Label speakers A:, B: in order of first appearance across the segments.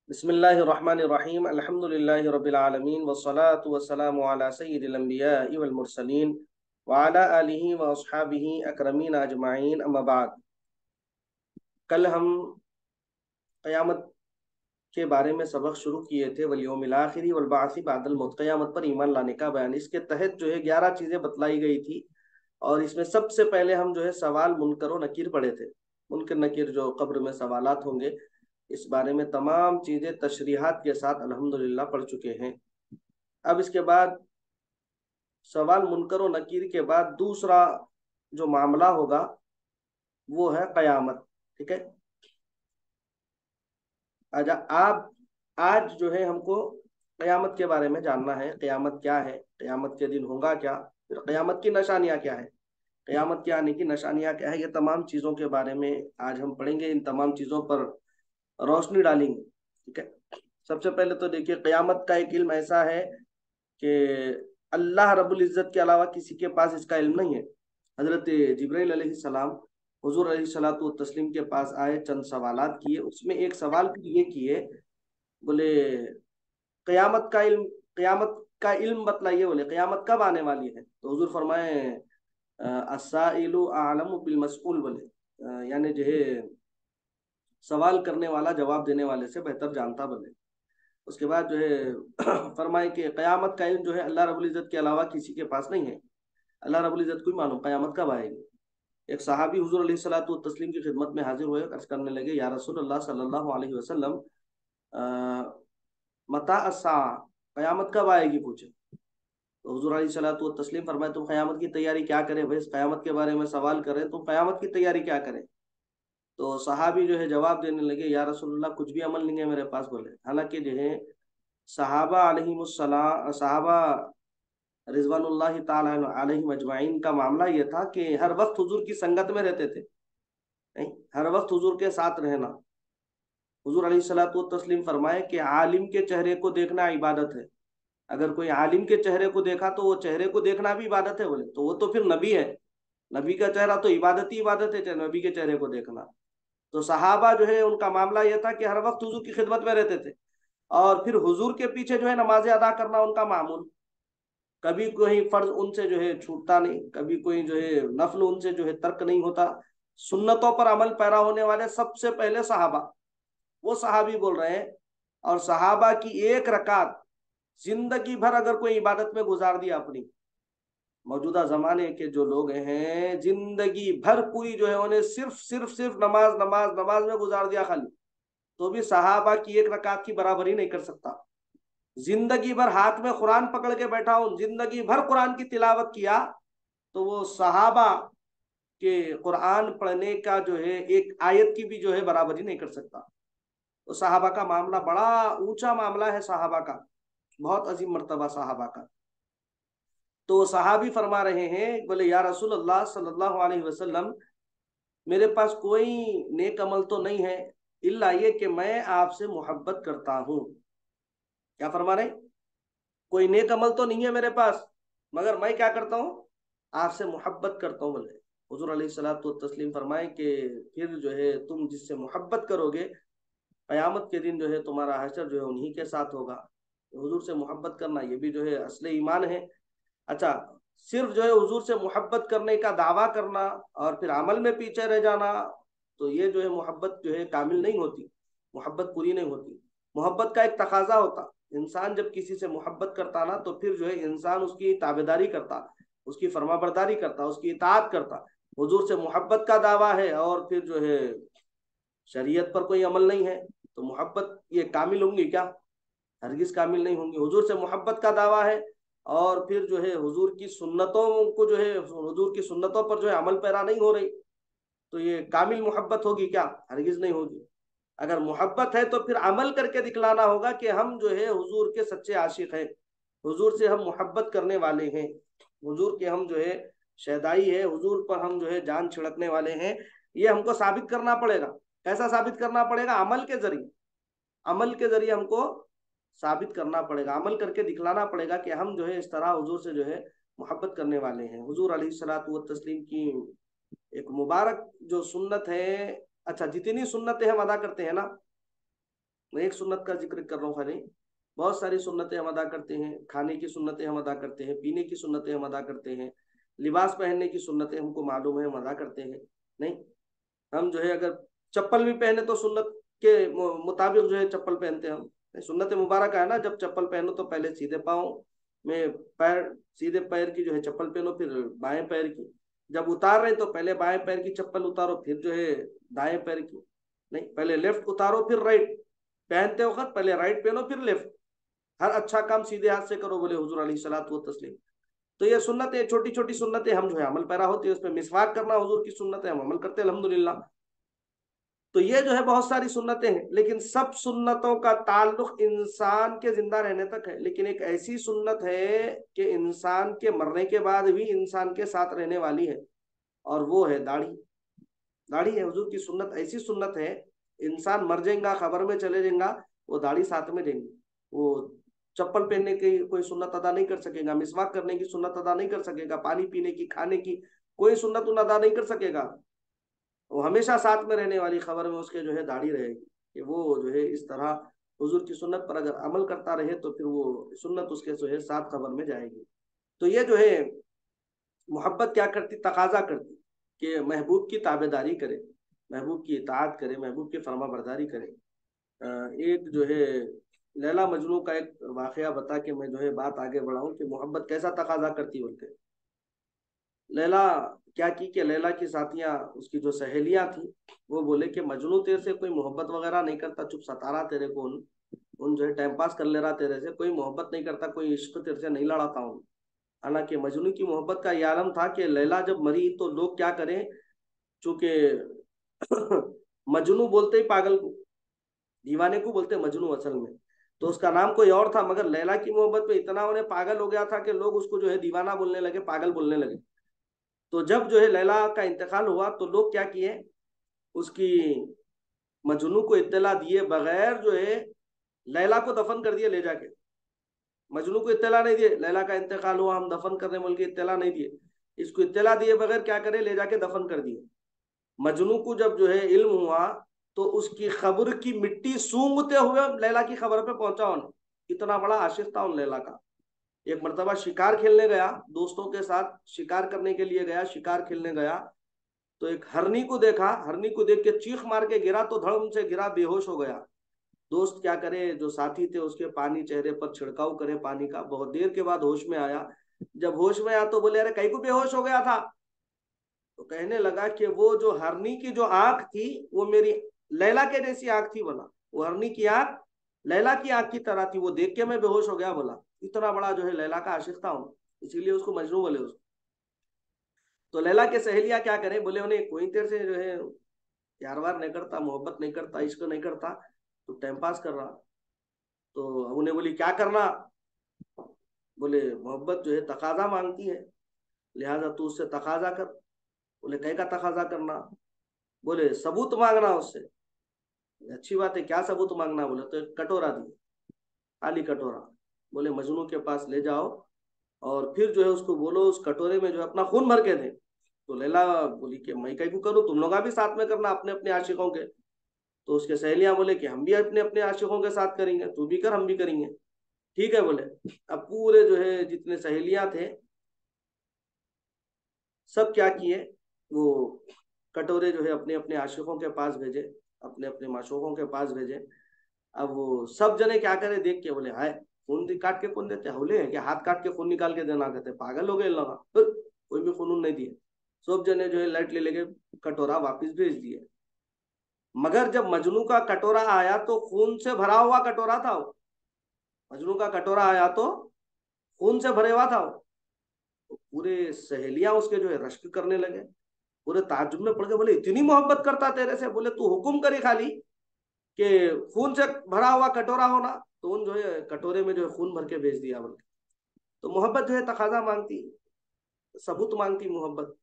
A: बिस्मिल्लाहिर्रहमानिर्रहीम अल्हम्दुलिल्लाहि रब्बिल आलमीन वस्सलातु वस्सलामु अला सय्यिदिल अंबिया'i वल मुरसलीन व अला आलिहि व अस्हाबिहि अकरमीन अजमाइन अम्मा बाद। कल हम क़यामत के बारे में सबक शुरू किए थे, वल यौमिल आखिरी वल बाअसी बादल मौत, क़यामत पर ईमान लाने का बयान। इसके तहत जो है 11 चीज़ें बतलाई गई थी और इसमें सबसे पहले हम जो है सवाल मुनकर व नकीर पढ़े थे। मुनकर नकीर जो कब्र में सवालात होंगे, इस बारे में तमाम चीजें तशरीहात के साथ अल्हम्दुलिल्लाह पढ़ चुके हैं। अब इसके बाद सवाल मुनकर और नकीर के बाद दूसरा जो मामला होगा वो है कयामत। ठीक है, आजा आप आज जो है हमको कयामत के बारे में जानना है। कयामत क्या है, कयामत के दिन होगा क्या, फिर कयामत की निशानियां क्या है, कयामत के आने की निशानियां क्या है, ये तमाम चीजों के बारे में आज हम पढ़ेंगे। इन तमाम चीजों पर रोशनी डालेंगे। ठीक है, सबसे पहले तो देखिए, कयामत का एक इल्म ऐसा है कि अल्लाह रब्बुल इज़्ज़त के अलावा किसी के पास इसका इल्म नहीं है। हजरत जिब्राइल अलैहिस्सलाम हुजूर अलैहिस्सलातु तस्लीम के पास आए, चंद सवालात किए। उसमें एक सवाल ये किए, बोले कयामत का इल्म, कयामत का इल्म बतलाइए, बोले कयामत कब आने वाली है। तो हुजूर फरमाए अस्साइलु आलमु बिल मसऊल, बोले यानी जो है सवाल करने वाला जवाब देने वाले से बेहतर जानता, बोले। उसके बाद जो है फरमाए कि कयामत का इल्म जो है अल्लाह रब्बुल इज़्ज़त के अलावा किसी के पास नहीं है। अल्लाह रब्बुल इज़्ज़त को ही मालूम कयामत कब आएगी। एक सहाबी हुजूर अलैहिस्सलातु तस्लीम की खिदमत में हाजिर हुए, अर्ज करने लगे, या रसूलुल्लाह सल्लल्लाहु अलैहि वसल्लम, मता अस्सा, कयामत कब आएगी, पूछे। तो हुजूर अलैहिस्सलातु तस्लीम फरमाए, तुम कयामत की तैयारी क्या करें भाई, कयामत के बारे में सवाल करें, तुम कयामत की तैयारी क्या करें। तो सहाबी जो है जवाब देने लगे, या रसूलुल्लाह कुछ भी अमल नहीं है मेरे पास, बोले। हालांकि जो है सहाबा अलैहिमुस्सलाम, सहाबा रिजवानुल्लाह ताला अलैहिम अजमाइन का मामला ये था कि हर वक्त हुजूर की संगत में रहते थे, नहीं, हर वक्त हुजूर के साथ रहना। हुजूर अलैहिस्सलातु तस्लीम फरमाए कि आलिम के चेहरे को देखना इबादत है। अगर कोई आलिम के चेहरे को देखा तो वो चेहरे को देखना भी इबादत है, बोले। तो वो तो फिर नबी है, नबी का चेहरा तो इबादत ही इबादत है, नबी के चेहरे को देखना। तो सहाबा जो है उनका मामला यह था कि हर वक्त हुजूर की खिदमत में रहते थे और फिर हुजूर के पीछे जो है नमाजें अदा करना उनका मामूल। कभी कोई फर्ज उनसे जो है छूटता नहीं, कभी कोई जो है नफल उनसे जो है तर्क नहीं होता। सुन्नतों पर अमल पैरा होने वाले सबसे पहले सहाबा, वो सहाबी बोल रहे हैं। और सहाबा की एक रकात जिंदगी भर अगर कोई इबादत में गुजार दिया अपनी, मौजूदा जमाने के जो लोग हैं जिंदगी भर पूरी जो है उन्हें सिर्फ सिर्फ सिर्फ नमाज नमाज नमाज में गुजार दिया खाली, तो भी सहाबा की एक रकात की बराबरी नहीं कर सकता। जिंदगी भर हाथ में कुरान पकड़ के बैठा हूं, जिंदगी भर कुरान की तिलावत किया, तो वो सहाबा के कुरान पढ़ने का जो है एक आयत की भी जो है बराबरी नहीं कर सकता। तो सहाबा का मामला बड़ा ऊंचा मामला है, सहाबा का बहुत अजीम मर्तबा सहाबा का। तो सहाबी फरमा रहे हैं, बोले या रसूल अल्लाह सल्लल्लाहु अलैहि वसल्लम, मेरे पास कोई नेक अमल तो नहीं है, इल्ला ये कि मैं आपसे मोहब्बत करता हूँ। क्या फरमा रहे, कोई नेक अमल तो नहीं है मेरे पास, मगर मैं क्या करता हूँ, आपसे मोहब्बत करता हूँ, बोले। हुजूर अलैहिस्सलातु तस्लीम फरमाए कि फिर जो है तुम जिससे मोहब्बत करोगे, कयामत के दिन जो है तुम्हारा हशर जो है उन्हीं के साथ होगा। तो हुजूर से मोहब्बत करना ये भी जो है असली ईमान है। अच्छा, सिर्फ जो है हुजूर से मोहब्बत करने का दावा करना और फिर अमल में पीछे रह जाना, तो ये जो है मोहब्बत जो है कामिल नहीं होती, मोहब्बत पूरी नहीं होती। मोहब्बत का एक तकाजा होता, इंसान जब किसी से मोहब्बत करता ना, तो फिर जो है इंसान उसकी ताबेदारी करता, उसकी फरमाबरदारी करता, उसकी इताअत करता। हुजूर से मोहब्बत का दावा है और फिर जो है शरीयत पर कोई अमल नहीं है, तो मोहब्बत ये कामिल होंगी क्या, हरगिज कामिल नहीं होंगी। हुजूर से मोहब्बत का दावा है और फिर जो है हुजूर की सुन्नतों को जो है हुजूर की सुन्नतों पर जो है अमल पैरा नहीं हो रही, तो ये कामिल मोहब्बत होगी क्या, हरगिज नहीं होगी। अगर मोहब्बत है तो फिर अमल करके दिखलाना होगा कि हम जो है हुजूर के सच्चे आशिक हैं, हुजूर से हम मोहब्बत करने वाले हैं, हुजूर के हम जो है शहदाई है, हुजूर पर हम जो है जान छिड़कने वाले हैं। ये हमको साबित करना पड़ेगा। कैसा साबित करना पड़ेगा, अमल के जरिए, अमल के जरिए हमको साबित करना पड़ेगा, अमल करके दिखलाना पड़ेगा कि हम जो है इस तरह हुजूर से जो है मोहब्बत करने वाले हैं। हुजूर अलैहिस्सलातु व तस्लीम की एक मुबारक जो सुन्नत है, अच्छा जितनी सुन्नतें हम अदा करते हैं ना, मैं एक सुन्नत का जिक्र कर रहा हूँ खाली, बहुत सारी सुन्नतें हम अदा करते हैं। खाने की सुन्नतें हम अदा करते हैं, पीने की सुन्नतें हम अदा करते हैं, लिबास पहनने की सुन्नतें हमको मालूम है, हम अदा करते हैं। नहीं, हम जो है अगर चप्पल भी पहने तो सुन्नत के मुताबिक जो है चप्पल पहनते हैं हम। सुन्नत मुबारक है ना, जब चप्पल पहनो तो पहले सीधे पाँव में पैर, सीधे पैर की जो है चप्पल पहनो, फिर बाएं पैर की। जब उतार रहे तो पहले बाएं पैर की चप्पल उतारो, फिर जो है दाएं पैर की। नहीं, पहले लेफ्ट उतारो फिर राइट। पहनते वक्त पहले राइट पहनो फिर लेफ्ट। हर अच्छा काम सीधे हाथ से करो, बोले हुजूर अलैहिस्सलातु व तस्लीम। तो ये सुन्नतें, छोटी छोटी सुन्नतें हम जो है अमल पैरा होती है। उस पर मिसवाक करना हुजूर की सुन्नत है, हम अमल करते हैं अल्हम्दुलिल्लाह। तो ये जो है बहुत सारी सुन्नतें हैं, लेकिन सब सुन्नतों का ताल्लुक इंसान के जिंदा रहने तक है। लेकिन एक ऐसी सुन्नत है कि इंसान के मरने के बाद भी इंसान के साथ रहने वाली है, और वो है दाढ़ी। दाढ़ी है हुजूर की सुन्नत, ऐसी सुन्नत है, इंसान मर जाएगा, खबर में चले जाएगा, वो दाढ़ी साथ में रहेंगी। वो चप्पल पहनने की कोई सुन्नत अदा नहीं कर सकेगा, मिसवाक करने की सुन्नत अदा नहीं कर सकेगा, पानी पीने की, खाने की कोई सुन्नत उन अदा नहीं कर सकेगा। वो हमेशा साथ में रहने वाली खबर में उसके जो है दाढ़ी रहेगी, कि वो जो है इस तरह हुजूर की सुन्नत पर अगर अमल करता रहे तो फिर वो सुन्नत उसके जो है साथ खबर में जाएगी। तो ये जो है मोहब्बत क्या करती, तकाजा करती कि महबूब की ताबेदारी करे, महबूब की इताअत करे, महबूब की फरमा बरदारी करे। एक जो है लैला मजनू का एक वाकया बता के मैं जो है बात आगे बढ़ाऊं कि मोहब्बत कैसा तकाजा करती बोलते। लैला क्या की कि लैला की साथियां, उसकी जो सहेलियां थी, वो बोले कि मजनू तेरे से कोई मोहब्बत वगैरह नहीं करता, चुप सता रहा तेरे को, उन जो है टाइम पास कर ले रहा तेरे से, कोई मोहब्बत नहीं करता, कोई इश्क तेरे से नहीं लड़ाता हूँ। हालांकि मजनू की मोहब्बत का यह आलम था कि लैला जब मरी तो लोग क्या करें, चूंकि मजनू बोलते ही पागल को, दीवाने को बोलते मजनू असल में, तो उसका नाम कोई और था, मगर लैला की मोहब्बत में इतना उन्हें पागल हो गया था कि लोग उसको जो है दीवाना बोलने लगे, पागल बोलने लगे। तो जब जो है लैला का इंतकाल हुआ तो लोग क्या किए, उसकी, मजनू को इत्तला दिए बगैर जो है लैला को दफन कर दिए ले जाके। मजनू को इत्तला नहीं दिए, लैला का इंतकाल हुआ हम दफन करने बोल के इत्तला नहीं दिए, इसको इत्तला दिए बगैर क्या करे, ले जाके दफन कर दिए। मजनू को जब जो है इल्म हुआ तो उसकी खबर की मिट्टी सूंघते हुए लैला की खबर पे पहुंचा उन, इतना बड़ा आशिक था उन लैला का। एक मरतबा शिकार खेलने गया, दोस्तों के साथ शिकार करने के लिए गया, शिकार खेलने गया तो एक हरनी को देखा, हरनी को देख के चीख मार के गिरा तो धड़म से गिरा, बेहोश हो गया। दोस्त क्या करे, जो साथी थे उसके पानी चेहरे पर छिड़काव करे पानी का, बहुत देर के बाद होश में आया। जब होश में आया तो बोले अरे कहीं को बेहोश हो गया था, तो कहने लगा कि वो जो हरनी की जो आंख थी वो मेरी लैला के जैसी आंख थी, बोला वो हरनी की आंख लैला की आंख की तरह थी, वो देख के मैं बेहोश हो गया, बोला इतना बड़ा जो है लैला का आशिक था हूँ, इसीलिए उसको मजनू बोले उसको। तो लैला के सहेलियां क्या करें, बोले उन्हें कोई तेरे से जो है प्यार वार नहीं करता, मोहब्बत नहीं करता, इश्क नहीं करता, तो टाइम पास कर रहा। तो उन्हें बोली क्या करना, बोले मोहब्बत जो है तकाजा मांगती है, लिहाजा तू उससे तकाजा कर। बोले कहीं का तकाजा करना, बोले सबूत मांगना उससे। अच्छी बात है, क्या सबूत मांगना, बोले तो एक कटोरा दिए, खाली कटोरा। बोले मजनू के पास ले जाओ और फिर जो है उसको बोलो उस कटोरे में जो है अपना खून भर के दे। तो लैला बोली कि मैं कहीं को करूँ, तुम लोग भी साथ में करना अपने अपने आशिकों के। तो उसके सहेलियां बोले कि हम भी अपने अपने आशिकों के साथ करेंगे, तू भी कर हम भी करेंगे। ठीक है बोले। अब पूरे जो है जितने सहेलियां थे सब क्या किए, वो कटोरे जो है अपने अपने आशिकों के पास भेजे, अपने अपने माशूकों के पास भेजे। अब वो सब जने क्या करे देख के बोले हाय, खून काट के कौन देते, हौले हैं क्या, हाथ काट के खून निकाल के देना, कहते पागल हो गए लगा, कोई भी खून नहीं दिए। सब जने जो है लट ले लेके कटोरा वापिस भेज दिए। मगर जब मजनू का कटोरा आया तो खून से भरा हुआ कटोरा था वो। मजनू का कटोरा आया तो खून से भरे हुआ था वो। तो पूरे सहेलियां उसके जो है रश्क करने लगे, पूरे ताज्जुब में पड़ गए, बोले इतनी मोहब्बत करता तेरे से, बोले तू हुक्म करी खाली कि खून से भरा हुआ कटोरा होना, तो उन जो है कटोरे में जो है खून भर के भेज दिया बोले। तो मोहब्बत जो है तकाजा मांगती, सबूत मांगती मोहब्बत।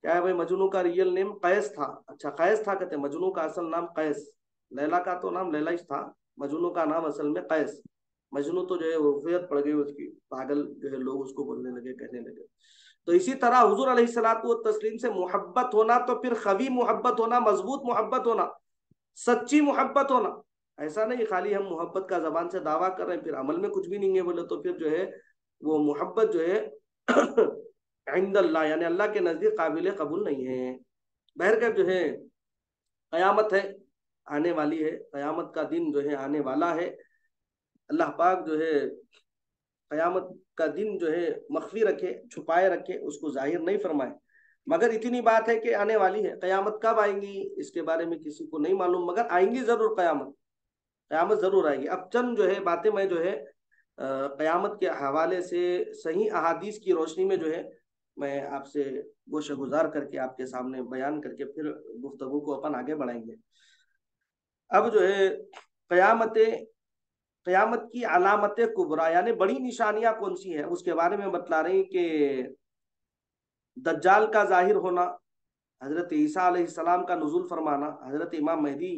A: क्या है भाई, मजनू का रियल नेम कैस था, अच्छा कैस था कहते, मजनू का असल नाम कैस। लैला का तो नाम लैला था, मजनू का नाम असल में कैस। मजनू तो जो है उर्फियत पड़ गई उसकी, पागल जो है लोग उसको बोलने लगे, कहने लगे। तो इसी तरह हुजूर अलैहिस्सलातु व तस्लीम से मोहब्बत होना तो फिर खवी मोहब्बत होना, मजबूत मोहब्बत होना, सच्ची मोहब्बत होना, ऐसा नहीं खाली हम मोहब्बत का जबान से दावा कर रहे हैं फिर अमल में कुछ भी नहीं है बोले तो फिर जो है वो मोहब्बत जो है इंदल्लाह यानी अल्लाह के नजदीक काबिल कबूल नहीं है। बहरकैफ जो है कयामत है, आने वाली है, कयामत का दिन जो है आने वाला है। अल्लाह पाक जो है कयामत का दिन जो है मख्फी रखे, छुपाए रखे, उसको जाहिर नहीं फरमाए। मगर इतनी बात है कि आने वाली है। कयामत कब आएंगी इसके बारे में किसी को नहीं मालूम, मगर आएंगी जरूर कयामत, कयामत जरूर आएगी। अब चंद जो है बातें मैं जो है कयामत के हवाले से सही अहादीस की रोशनी में जो है मैं आपसे गोशे गुजार करके आपके सामने बयान करके फिर गुफ्तगू को अपन आगे बढ़ाएंगे। अब जो है कयामत कयामत की अलामत कुबरा यानी बड़ी निशानियां कौन सी है उसके बारे में बतला रही कि दज्जाल का जाहिर होना, हजरत ईसा अलैहिस्सलाम का नुजुल फरमाना, हजरत इमाम महदी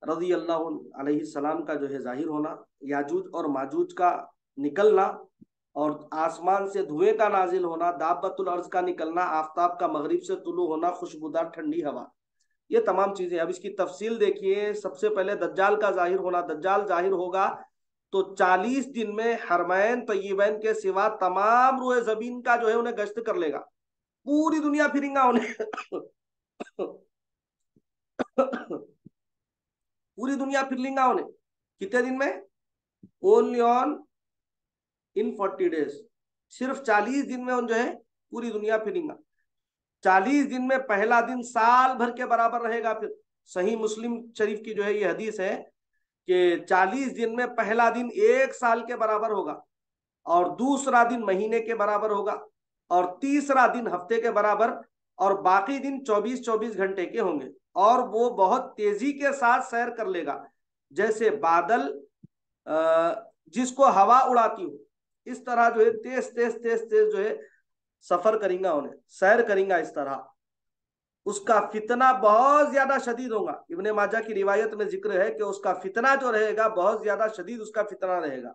A: रजी अल्लाह अलैहिस्सलाम का जो है जाहिर होना, याजूज और माजूज का निकलना, और आसमान से धुएं का नाजिल होना, दाबतुल अर्ज का निकलना, आफताब का मगरिब से तुलू होना, खुशबूदार ठंडी हवा, ये तमाम चीजें। अब इसकी तफसील देखिए। सबसे पहले दज्जाल का जाहिर होना। दज्जाल जाहिर होगा तो 40 दिन में हरमैन तय्यबैन के सिवा तमाम रुए जमीन का जो है उन्हें गश्त कर लेगा, पूरी दुनिया फिरेंगा उन्हें पूरी दुनिया फिर लेंगा उन्हें कितने दिन में? ओनली ऑन इन 40 डेज, सिर्फ 40 दिन में उन जो है पूरी दुनिया फिरेंगा। 40 दिन में पहला दिन साल भर के बराबर रहेगा। फिर सही मुस्लिम शरीफ की जो है ये हदीस है कि 40 दिन में पहला दिन 1 साल के बराबर होगा, और दूसरा दिन महीने के बराबर होगा, और तीसरा दिन हफ्ते के बराबर, और बाकी दिन 24-24 घंटे के होंगे। और वो बहुत तेजी के साथ सैर कर लेगा, जैसे बादल जिसको हवा उड़ाती हो, इस तरह जो है तेज तेज तेज तेज जो है सफर करेंगा, उन्हें सैर करेंगा इस तरह। उसका फितना बहुत ज्यादा शदीद होगा। इब्ने माजा की रिवायत में जिक्र है कि उसका फितना जो रहेगा बहुत ज्यादा शदीद उसका फितना रहेगा।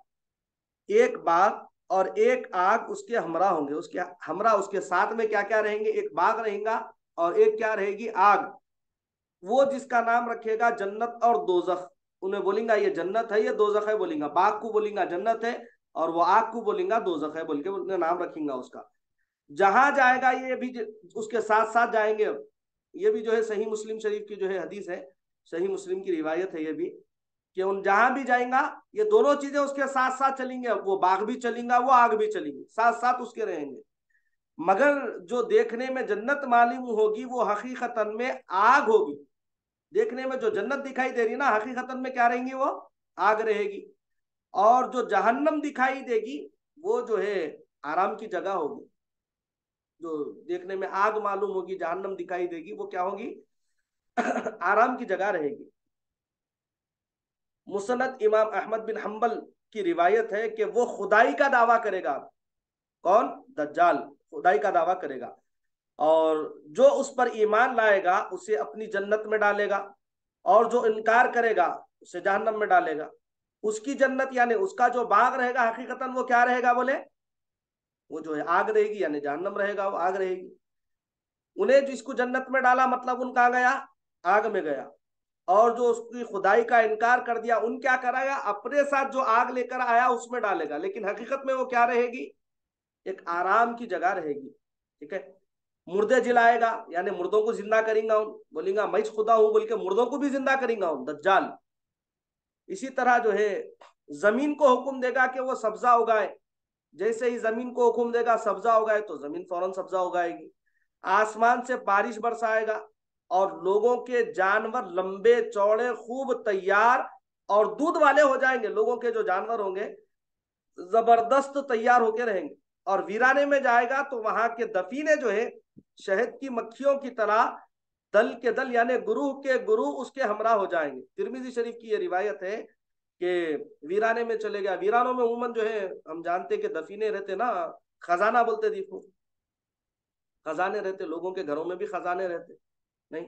A: एक बाग और एक आग उसके हमरा होंगे, उसके हमरा उसके साथ में क्या क्या रहेंगे? एक बाग रहेगा और एक क्या रहेगी? आग। वो जिसका नाम रखेगा जन्नत और दोजख, उन्हें बोलेंगे ये जन्नत है ये दोजख है, बोलेंगा बाग को बोलेंगा जन्नत है, और वो आग को बोलेंगा दोजख है, बोल के उन्हें नाम रखेंगे उसका। जहां जाएगा ये भी उसके साथ साथ जाएंगे। ये भी जो है सही मुस्लिम शरीफ की जो है हदीस है, सही मुस्लिम की रिवायत है ये भी, कि उन जहां भी जाएगा ये दोनों चीजें उसके साथ साथ चलेंगे, वो बाग भी चलेगा वो आग भी चलेंगी, साथ साथ उसके रहेंगे। मगर जो देखने में जन्नत मालूम होगी वो हकीकतन में आग होगी। देखने में जो जन्नत दिखाई दे रही है ना, हकीकतन में क्या रहेंगी? वो आग रहेगी। और जो जहन्नम दिखाई देगी वो जो है आराम की जगह होगी। जो देखने में आग मालूम होगी, जहन्नम दिखाई देगी, वो क्या होगी? आराम की जगह रहेगी। मुसनद इमाम अहमद बिन हम्बल की रिवायत है कि वो खुदाई का दावा करेगा। कौन? दज्जाल खुदाई का दावा करेगा, और जो उस पर ईमान लाएगा उसे अपनी जन्नत में डालेगा, और जो इनकार करेगा उसे जहन्नम में डालेगा। उसकी जन्नत यानी उसका जो बाग रहेगा हकीकतन वो क्या रहेगा? बोले वो जो है आग रहेगी, यानी जहन्नम रहेगा वो आग रहेगी। उन्हें जिसको जन्नत में डाला मतलब उन कहा गया? आग में गया। और जो उसकी खुदाई का इनकार कर दिया उन क्या कराएगा? अपने साथ जो आग लेकर आया उसमें डालेगा, लेकिन हकीकत में वो क्या रहेगी? एक आराम की जगह रहेगी। ठीक है। मुर्दे जिलाएगा यानी मुर्दों को जिंदा करेंगा, उन बोलेगा मैं खुदा हूं बोल के मुर्दों को भी जिंदा करेंगा उन दज्जाल। इसी तरह जो है जमीन को हुक्म देगा कि वो सब्जा उगाए। जैसे ही जमीन को हुक्म देगा सब्जा उगाए तो जमीन फौरन सब्जा उगाएगी। आसमान से बारिश बरसाएगा, और लोगों के जानवर लंबे चौड़े खूब तैयार और दूध वाले हो जाएंगे। लोगों के जो जानवर होंगे जबरदस्त तैयार होके रहेंगे। और वीराने में जाएगा तो वहां के दफीने जो है शहद की मक्खियों की तरह दल के दल यानी गुरु के गुरु उसके हमरा हो जाएंगे। तिरमिजी शरीफ की ये रिवायत है कि वीराने में चले गया। वीरानों में उमूमन जो है हम जानते कि दफीने रहते ना, खजाना बोलते देखो, खजाने रहते, लोगों के घरों में भी खजाने रहते नहीं।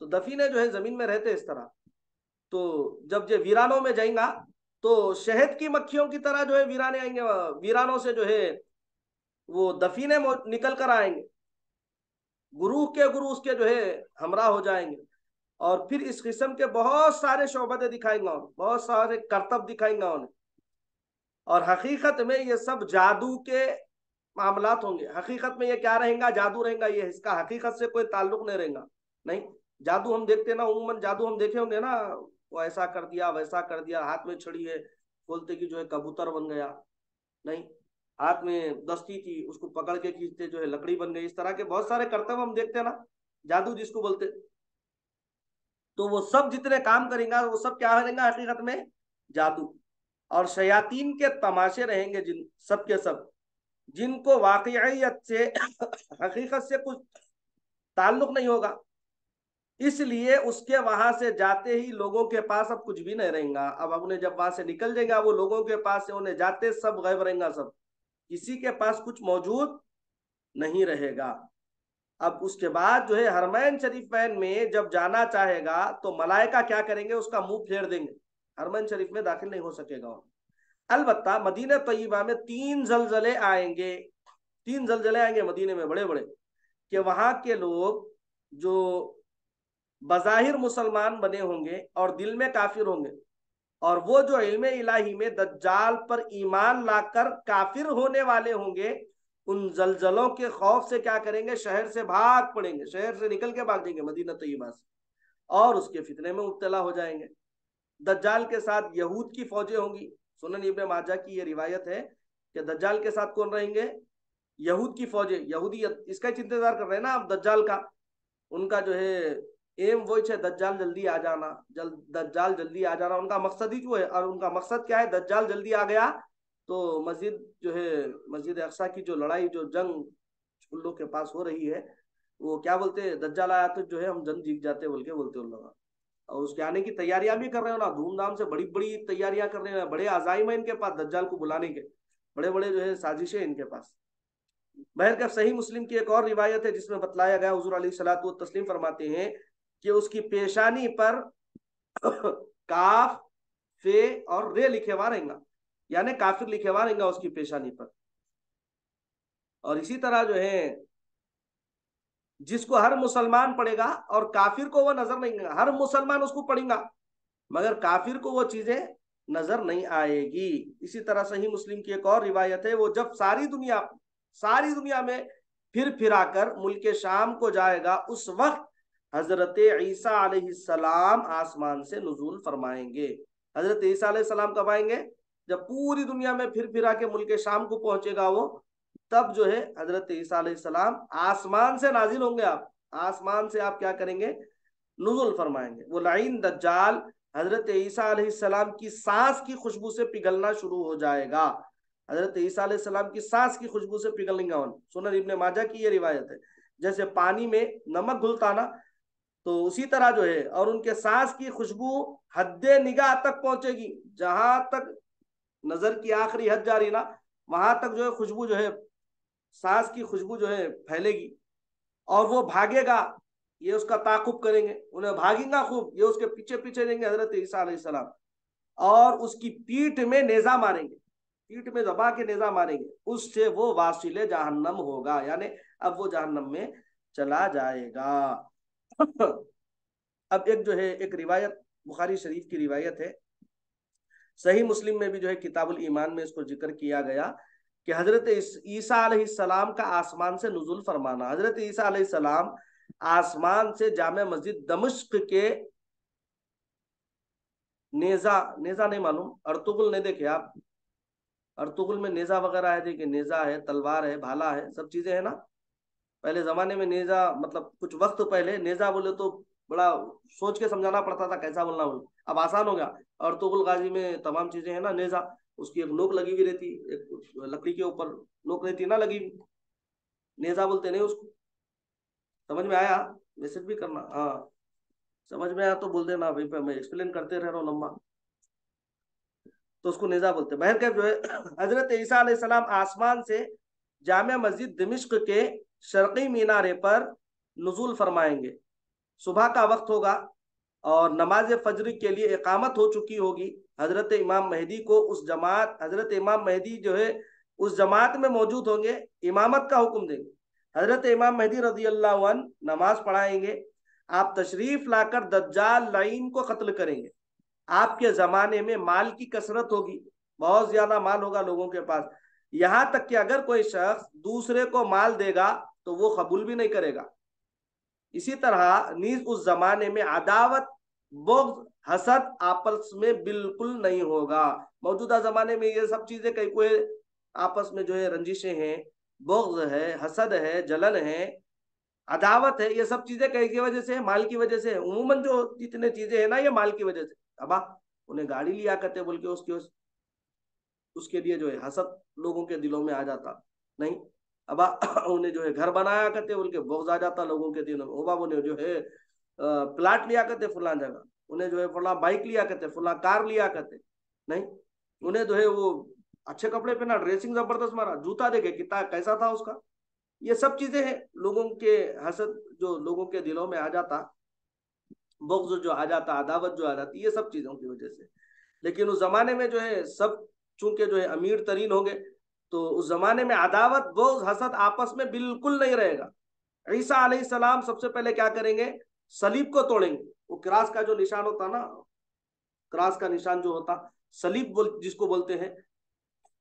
A: तो दफीने जो है जमीन में रहते इस तरह। तो जब ये वीरानों में जाएगा तो शहद की मक्खियों की तरह जो है वीराने आएंगे। वीरानों से जो है वो दफीने निकल कर आएंगे, गुरु के गुरु उसके जो है हमरा हो जाएंगे। और फिर इस किस्म के बहुत सारे शोबते दिखाएंगा उन्हें, बहुत सारे करतब दिखाएंगा उन्हें। और हकीकत में ये सब जादू के मामलात होंगे। हकीकत में ये क्या रहेगा, जादू रहेगा। ये इसका हकीकत से कोई ताल्लुक नहीं रहेगा। नहीं, जादू हम देखते ना, उम्मन जादू हम देखे होंगे ना, वो ऐसा कर दिया वैसा कर दिया, हाथ में छड़ी है बोलते कि जो है कबूतर बन गया। नहीं, हाथ में दस्ती थी उसको पकड़ के खींचते जो है लकड़ी बन गई। इस तरह के बहुत सारे करतब हम देखते ना, जादू जिसको बोलते। तो वो सब जितने काम करेंगे वो सब क्या करेंगे हकीकत में, जादू। और शयातीन के तमाशे रहेंगे जिन सब के सब, जिनको वाकईयत से हकीकत से कुछ ताल्लुक नहीं होगा। इसलिए उसके वहां से जाते ही लोगों के पास अब कुछ भी नहीं रहेगा। अब उन्हें जब वहां से निकल जाएगा वो लोगों के पास से उन्हें जाते सब गायब रहेगा, सब किसी के पास कुछ मौजूद नहीं रहेगा। अब उसके बाद जो है हरमैन शरीफैन में जब जाना चाहेगा तो मलाइका क्या करेंगे, उसका मुंह फेर देंगे, हरमैन शरीफ में दाखिल नहीं हो सकेगा। अलबत्ता मदीना तय्यबा में 3 जलजले आएंगे, 3 जलजले आएंगे मदीने में बड़े बड़े, कि वहां के लोग जो बज़ाहिर मुसलमान बने होंगे और दिल में काफिर होंगे, और वो जो इल्मे इलाही में दज्जाल पर ईमान लाकर काफिर होने वाले होंगे, उन जलजलों के खौफ से क्या करेंगे, शहर से भाग पड़ेंगे, शहर से निकल के भाग देंगे मदीना तय्यबा से, और उसके फितने में मुब्तला हो जाएंगे। दज्जाल के साथ यहूद की फौजें होंगी। सुनन इब्ने माजा की ये रिवायत है कि दज्जाल के साथ कौन रहेंगे, यहूद की फौजें। यहूदी इसका इंतजार कर रहे हैं ना अब दज्जाल का। उनका जो है एम वो है दज्जाल जल्दी आ जाना, दज्जाल जल्दी आ जाना, उनका मकसद ही जो है। और उनका मकसद क्या है, दज्जाल जल्दी आ गया तो मस्जिद जो है, मस्जिद अक्सा की जो लड़ाई जो जंग उन लोग के पास हो रही है, वो क्या बोलते हैं, दज्जाल आया तो जो है हम जंग जीत जाते बोल के बोलते उन लोग। और उसके आने की तैयारियां भी कर रहे हो ना, धूमधाम से बड़ी बड़ी तैयारियां कर रहे हैं, बड़े अजाइम है इनके पास दज्जाल को बुलाने के, बड़े बड़े जो है साजिशें इनके पास। बहर का सही मुस्लिम की एक और रिवायत है जिसमें बतलाया गया, हुजूर अलैहिस्सलातु व तस्लीम फरमाते हैं कि उसकी पेशानी पर काफ, फे और रे लिखे हुआ रहेगा, यानी काफिर लिखे हुआ रहेगा उसकी पेशानी पर। और इसी तरह जो है जिसको हर मुसलमान पढ़ेगा, और काफिर को वो नजर नहीं आएगा, हर मुसलमान उसको पढ़ेगा मगर काफिर को वो चीजें नजर नहीं आएगी। इसी तरह सही मुस्लिम की एक और रिवायत है, वो जब सारी दुनिया में फिर फिराकर मुल्क शाम को जाएगा, उस वक्त हजरत ईसा अलैहिस्सलाम आसमान से नुजूल फरमाएंगे। हजरत ईसा अलैहिस्सलाम कब आएंगे, जब पूरी दुनिया में फिर फिरा के मुल्क शाम को पहुंचेगा वो, तब जो है हजरत ईसा अलैहिस्सलाम आसमान से नाजिल होंगे। आप आसमान से आप क्या करेंगे, नुजुल फरमाएंगे। वो लाइन दज्जाल हजरत ईसा अलैहिस्सलाम की सांस की खुशबू से पिघलना शुरू हो जाएगा। हजरत ईसा अलैहिस्सलाम की सांस की खुशबू से पिघलेंगे। सुनन इब्ने माजा की ये रिवायत है। जैसे पानी में नमक घुलता ना, तो उसी तरह जो है, और उनके सांस की खुशबू हद्दे निगाह तक पहुंचेगी, जहां तक नजर की आखिरी हद जा रही ना, वहां तक जो है खुशबू जो है, सांस की खुशबू जो है फैलेगी। और वो भागेगा, ये उसका ताकुब करेंगे, उन्हें भागेगा खूब, ये उसके पीछे पीछे देंगे हजरत ईसा अलैहिस्सलाम, और उसकी पीठ में नेजा मारेंगे, पीठ में दबा के नेजा मारेंगे, उससे वो वासिले जहन्नम होगा, यानी अब वो जहन्नम में चला जाएगा। अब एक जो है एक रिवायत बुखारी शरीफ की रिवायत है, सही मुस्लिम में भी जो है किताबुल ईमान में इसको जिक्र किया गया कि हजरत ईसा अलैहिस्सलाम का आसमान से नुजुल फरमाना। हजरत ईसा अलैहिस्सलाम आसमान से जामे मस्जिद दमिश्क के नेजा, नेजा नहीं मालूम, अर्तुगुल नहीं देखे आप, अर्तुगुल में नेजा वगैरह है, देखिए नेजा है, तलवार है, भाला है, सब चीजें है ना। पहले जमाने में नेजा, मतलब कुछ वक्त पहले नेजा बोले तो बड़ा सोच के समझाना पड़ता था कैसा बोलना बोले, अब आसान हो गया। अर्तुगुल गाजी में तमाम चीजें है ना, नेजा उसकी एक नोक लगी हुई रहती, एक लकड़ी के ऊपर नोक रहती ना लगी, नेजा बोलते नहीं उसको। समझ में आया, मैसेज भी करना, हाँ समझ में आया तो बोल देना भाई, पे मैं एक्सप्लेन करते रह रहा हूँ लंबा। तो उसको नेजा बोलते। बहर कैफ जो है हजरत ईसा अलैहिस्सलाम आसमान से जामिया मस्जिद दिमिश्क के शर्की मीनारे पर नुजुल फरमाएंगे। सुबह का वक्त होगा और नमाज फजर के लिए इकामत हो चुकी होगी। हजरत इमाम मेहदी को उस जमात, हजरत इमाम मेहदी जो है उस जमात में मौजूद होंगे, इमामत का हुक्म देंगे। हजरत इमाम मेहदी रजी अल्लाह अन्हु नमाज पढ़ाएंगे। आप तशरीफ लाकर दज्जाल लाइन को कत्ल करेंगे। आपके जमाने में माल की कसरत होगी, बहुत ज्यादा माल होगा लोगों के पास, यहां तक कि अगर कोई शख्स दूसरे को माल देगा तो वो कबूल भी नहीं करेगा। इसी तरह नीज उस जमाने में अदावत, बुग़्ज़, हसद आपस में बिल्कुल नहीं होगा। मौजूदा जमाने में ये सब चीजें कई कोई आपस में जो है रंजिशें हैं, बुग़्ज़ है, हसद है, जलन है, अदावत है, ये सब चीजें कई की वजह से, माल की वजह से। उमूमन जो जितने चीजें हैं ना, ये माल की वजह से। अब उन्हें गाड़ी लिया करते बोल के उसके लिए जो है हसद लोगों के दिलों में आ जाता नहीं। अब उन्हें जो है घर बनाया करते बोल के बुग़्ज़ आ जाता लोगों के दिलों में। ओ बाबू ने जो है प्लाट लिया करते फुला जगह, उन्हें जो है फुला बाइक लिया करते, फुला कार लिया करते नहीं। उन्हें जो है वो अच्छे कपड़े पहना, ड्रेसिंग जबरदस्त मारा, जूता देखे कितना कैसा था उसका। ये सब चीजें हैं लोगों के, हसद जो लोगों के दिलों में आ जाता, बुग़्ज़ जो आ जाता, अदावत जो आ जाती, ये सब चीजों की वजह से। लेकिन उस जमाने में जो है सब चूंकि जो है अमीर तरीन हो गए, तो उस जमाने में अदावत, बुग़्ज़, हसद आपस में बिल्कुल नहीं रहेगा। ईसा अलैहिस्सलाम सबसे पहले क्या करेंगे, सलीब को तोड़ेंगे। वो क्रास का जो निशान होता ना, क्रास का निशान जो होता, सलीब जिसको बोलते हैं,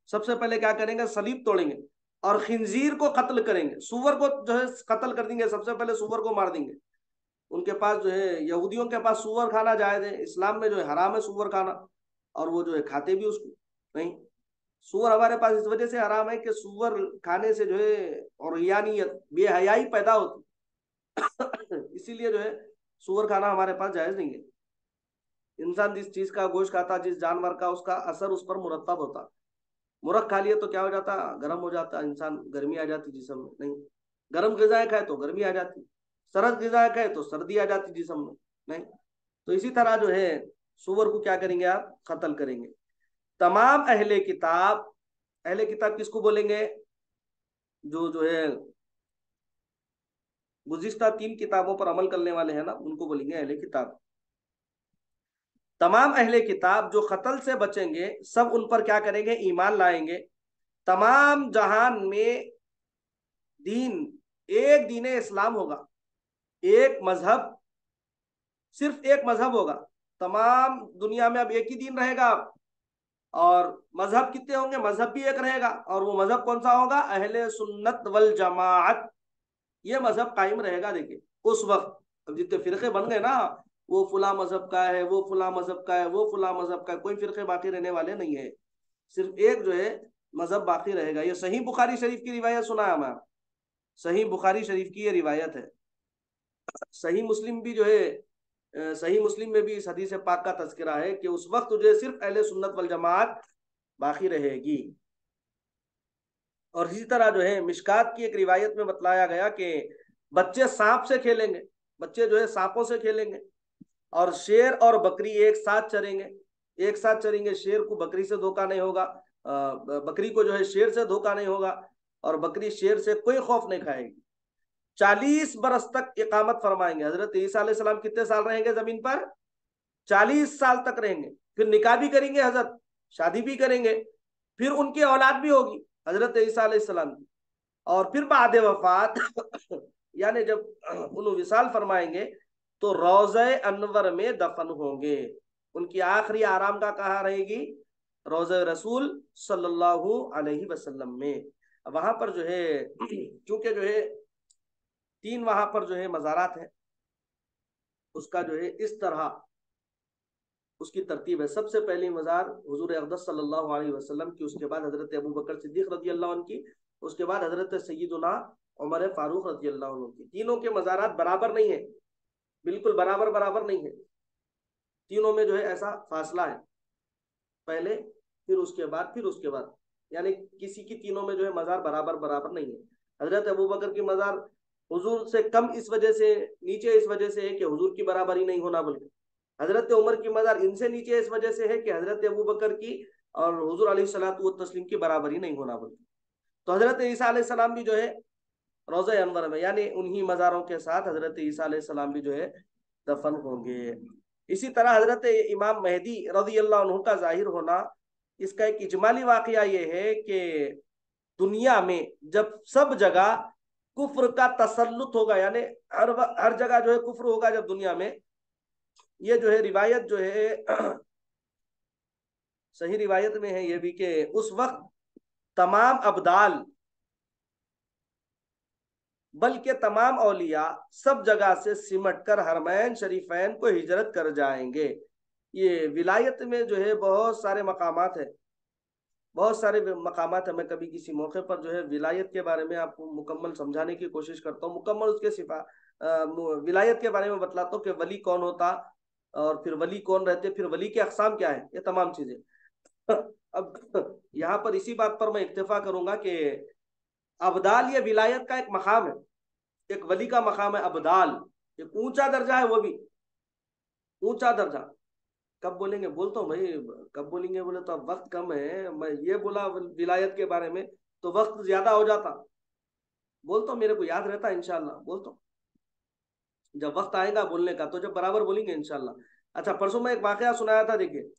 A: सबसे पहले क्या करेंगे, सलीब तोड़ेंगे और खिंजीर को कत्ल करेंगे, सुअर को जो है कत्ल कर देंगे, सबसे पहले सुअर को मार देंगे। उनके पास जो है, यहूदियों के पास सुअर खाना जायज है, इस्लाम में जो है हराम है सुअर खाना, और वो जो है खाते भी उसको नहीं। सुअर हमारे पास इस वजह से हराम है कि सुअर खाने से जो है और यानियत, बेहयाई पैदा होती इसीलिए जो है सुअर खाना हमारे पास जायज नहीं है। इंसान जिस चीज का गोश्त खाता, जिस जानवर का, उसका असर उस पर मुरतब होता। मुर्ग खा लिया तो क्या हो जाता, गर्म हो जाता इंसान, गर्मी आ जाती जिसम में नहीं। गर्म ग़िज़ाएं खाए तो गर्मी आ जाती, सर्द ग़िज़ाएं खाए तो सर्दी आ जाती जिसम में नहीं। तो इसी तरह जो है सुअर को क्या करेंगे, आप कत्ल करेंगे। तमाम अहले किताब, अहले किताब किसको बोलेंगे, जो है गुज़िश्ता 3 किताबों पर अमल करने वाले हैं ना, उनको बोलेंगे अहले किताब। तमाम अहले किताब जो कत्ल से बचेंगे, सब उन पर क्या करेंगे, ईमान लाएंगे। तमाम जहान में दीन, एक दीन इस्लाम होगा, एक मजहब, सिर्फ एक मजहब होगा। तमाम दुनिया में अब एक ही दीन रहेगा। और मजहब कितने होंगे, मजहब भी एक रहेगा, और वो मजहब कौन सा होगा, अहले सुन्नत वल जमाअत। ये मजहब कायम रहेगा। देखिए उस वक्त अब जितने फिरके बन गए ना, वो फुला मजहब का है, वो फुला मजहब का है, वो फुला मजहब का है, कोई फिरके बाकी रहने वाले नहीं है। सिर्फ एक जो है मजहब बाकी रहेगा। ये सही बुखारी शरीफ की रिवायत सुना है हमारा, सही बुखारी शरीफ की ये रिवायत है। सही मुस्लिम भी जो है, सही मुस्लिम में भी इस हदीस पाक का तज़किरा है कि उस वक्त तुझे सिर्फ अहले सुन्नत वल जमात बाकी रहेगी। और इसी तरह जो है मिशकात की एक रिवायत में बतलाया गया कि बच्चे सांप से खेलेंगे, बच्चे जो है सांपों से खेलेंगे, और शेर और बकरी एक साथ चरेंगे, एक साथ चरेंगे। शेर को बकरी से धोखा नहीं होगा, बकरी को जो है शेर से धोखा नहीं होगा, और बकरी शेर से कोई खौफ नहीं खाएगी। 40 बरस तक इकामत फरमाएंगे। हजरत ईसा अलैहिस्सलाम कितने साल रहेंगे जमीन पर, 40 साल तक रहेंगे। फिर निकाह भी करेंगे हजरत, शादी भी करेंगे, फिर उनकी औलाद भी होगी हजरत ईसा अलैहिस्सलाम की। और फिर बाद वफात यानी जब उन्हें विसाल फरमाएंगे तो रोज़े अनवर में दफन होंगे। उनकी आखिरी आराम का कहाँ रहेगी, रोज़े रसूल सल्लल्लाहु अलैहि वसल्लम में। वहां पर जो है चूंकि जो है 3 वहां पर जो है मज़ारात है, उसका जो है इस तरह उसकी तरतीब है। सबसे पहली मज़ार हुजूर अक़दस सल्लल्लाहु अलैहि वसल्लम की, उसके बाद हजरत अबू बकर सिद्दीक़ रज़ी अल्लाह अन्हु की, उसके बाद हजरत सय्यदुना उमर फारूक रज़ी अल्लाह अन्हु की। तीनों के मज़ारात बराबर नहीं है, बिल्कुल बराबर बराबर नहीं है। तीनों में जो है ऐसा फासला है, पहले फिर उसके बाद फिर उसके बाद, यानी किसी की तीनों में जो है मज़ार बराबर बराबर नहीं है। हजरत अबू बकर की मज़ार हुजूर से कम इस वजह से, नीचे इस वजह से है कि हुजूर की बराबरी नहीं होना, बल्कि हजरत उमर की मज़ार इनसे नीचे इस वजह से है कि हजरत अबू बकर की और हुजूर अलैहिस्सलातु व तस्लीम की बराबरी नहीं होना, बल्कि। तो हजरत ईसा अलैहिस्सलाम भी जो है रोज़ा अनवर में, यानी उन्हीं मज़ारों के साथ हजरत ईसा अलैहिस्सलाम भी जो है दफन होंगे। इसी तरह हजरत इमाम महदी रज़ी अल्लाह अन्हु का जाहिर होना, इसका एक इजमाली वाकया ये है कि दुनिया में जब सब जगह कुफ्र का तसल्लुत होगा, यानी हर जगह जो है कुफ्र होगा जब दुनिया में। ये जो है रिवायत जो है सही रिवायत में है ये भी कि उस वक्त तमाम अब्दाल बल्कि तमाम औलिया सब जगह से सिमट कर हरमैन शरीफैन को हिजरत कर जाएंगे। ये विलायत में जो है बहुत सारे मकामात है, बहुत सारे मकामात है। मैं कभी किसी मौके पर जो है विलायत के बारे में आपको मुकम्मल समझाने की कोशिश करता हूँ, मुकम्मल उसके विलायत के बारे में बतलाता हूँ कि वली कौन होता, और फिर वली कौन रहते, फिर वली के अकसाम क्या है, ये तमाम चीजें। अब यहाँ पर इसी बात पर मैं इत्तेफा करूंगा कि अब्दाल ये विलायत का एक मकाम है, एक वली का मकाम है अब्दाल। एक ऊंचा दर्जा है, वो भी ऊंचा दर्जा। कब बोलेंगे, बोलता हूँ भाई, कब बोलेंगे बोले तो अब वक्त कम है। मैं ये बोला विलायत के बारे में तो वक्त ज्यादा हो जाता। बोलता हूँ, मेरे को याद रहता है इंशाल्लाह, बोलता हूँ जब वक्त आएगा बोलने का तो जब बराबर बोलेंगे इंशाल्लाह। अच्छा, परसों मैं एक वाकया सुनाया था, देखिए